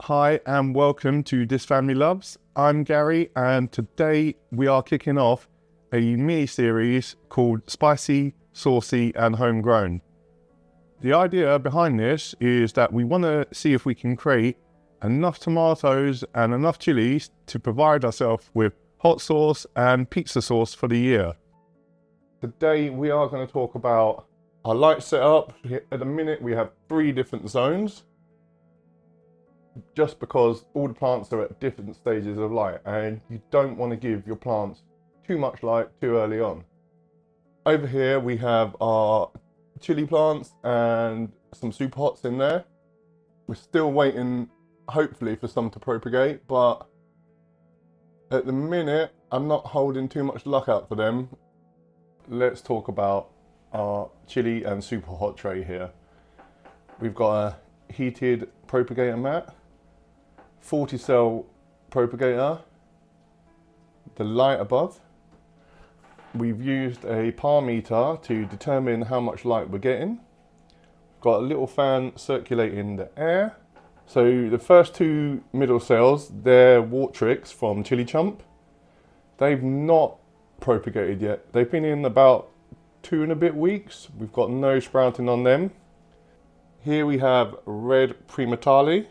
Hi and welcome to This Family Loves. I'm Gary and today we are kicking off a mini-series called Spicy, Saucy and Homegrown. The idea behind this is that we want to see if we can create enough tomatoes and enough chilies to provide ourselves with hot sauce and pizza sauce for the year. Today we are going to talk about our light setup. At the minute we have 3 different zones, just because all the plants are at different stages of light and you don't want to give your plants too much light too early on. Over here we have our chili plants and some Superhots in there. We're still waiting hopefully for some to propagate, but at the minute I'm not holding too much luck out for them. Let's talk about our chili and Superhot tray here. We've got a heated propagator mat, 40 cell propagator, the light above. We've used a par meter to determine how much light we're getting. Got a little fan circulating the air. So the first 2 middle cells, they're Wartryx from Chili Chump. They've not propagated yet. They've been in about 2 and a bit weeks. We've got no sprouting on them. Here we have red Primotalii.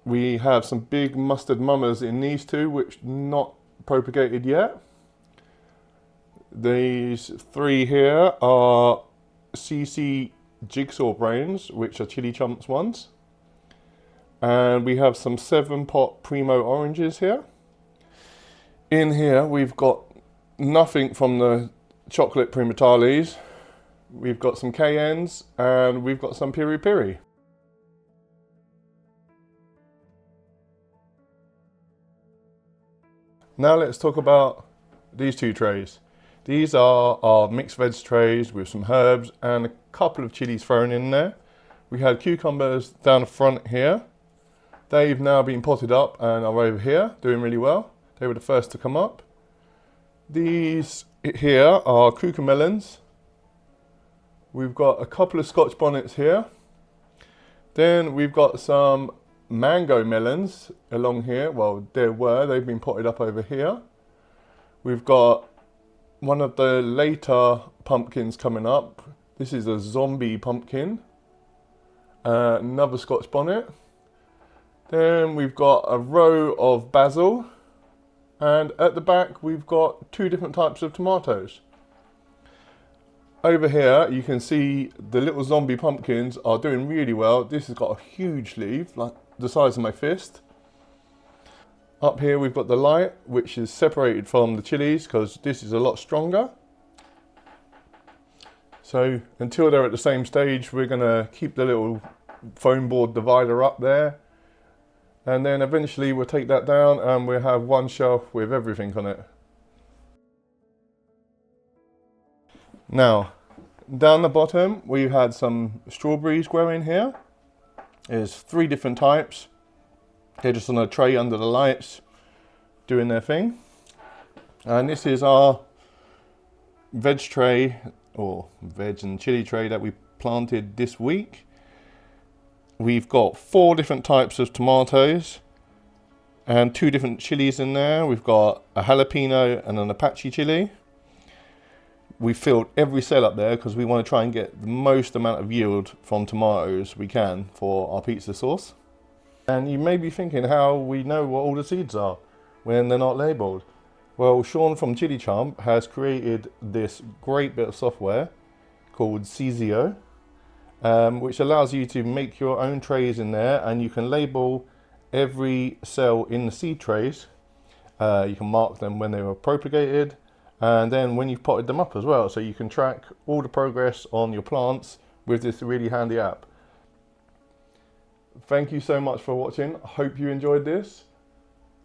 We have some big mustard mummers in these 2, which not propagated yet. These 3 here are CC Jigsaw brains, which are Chili Chumps ones. And we have some 7-pot Primo oranges here. In here we've got nothing from the chocolate Primotaliis. We've got some Cayennes and we've got some Piri. Now let's talk about these 2 trays. These are our mixed veg trays with some herbs and a couple of chilies thrown in there. We had cucumbers down the front here. They've now been potted up and are over here doing really well. They were the first to come up. These here are cucamelons. We've got a couple of Scotch bonnets here. Then we've got some mango melons along here. Well, they've been potted up over here. We've got one of the later pumpkins coming up. This is a zombie pumpkin. Another Scotch bonnet. Then we've got a row of basil. And at the back we've got 2 different types of tomatoes. Over here you can see the little zombie pumpkins are doing really well. This has got a huge leaf, like the size of my fist. Up here we've got the light, which is separated from the chilies because this is a lot stronger. So until they're at the same stage, we're going to keep the little foam board divider up there. And then eventually we'll take that down and we'll have one shelf with everything on it. Now, down the bottom, we've had some strawberries growing here. There's 3 different types. They're just on a tray under the lights, doing their thing. And this is our veg tray, or veg and chili tray that we planted this week. We've got 4 different types of tomatoes and 2 different chilies in there. We've got a jalapeno and an Apache chili. We filled every cell up there because we want to try and get the most amount of yield from tomatoes we can for our pizza sauce. And you may be thinking how we know what all the seeds are when they're not labelled. Well, Sean from Chili Chump has created this great bit of software called Jigsaw, which allows you to make your own trays in there, and you can label every cell in the seed trays. You can mark them when they were propagated, and then when you've potted them up as well, so you can track all the progress on your plants with this really handy app. Thank you so much for watching. I hope you enjoyed this.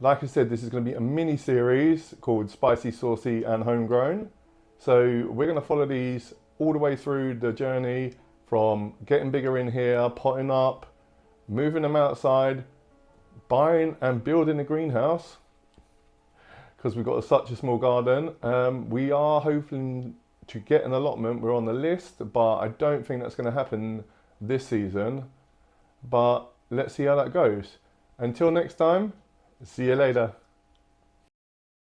Like I said, this is going to be a mini series called Spicy, Saucy and Homegrown. So we're going to follow these all the way through the journey from getting bigger in here, potting up, moving them outside, buying and building a greenhouse, because we've got such a small garden. We are hoping to get an allotment. We're on the list, but I don't think that's going to happen this season. But let's see how that goes. Until next time, see you later.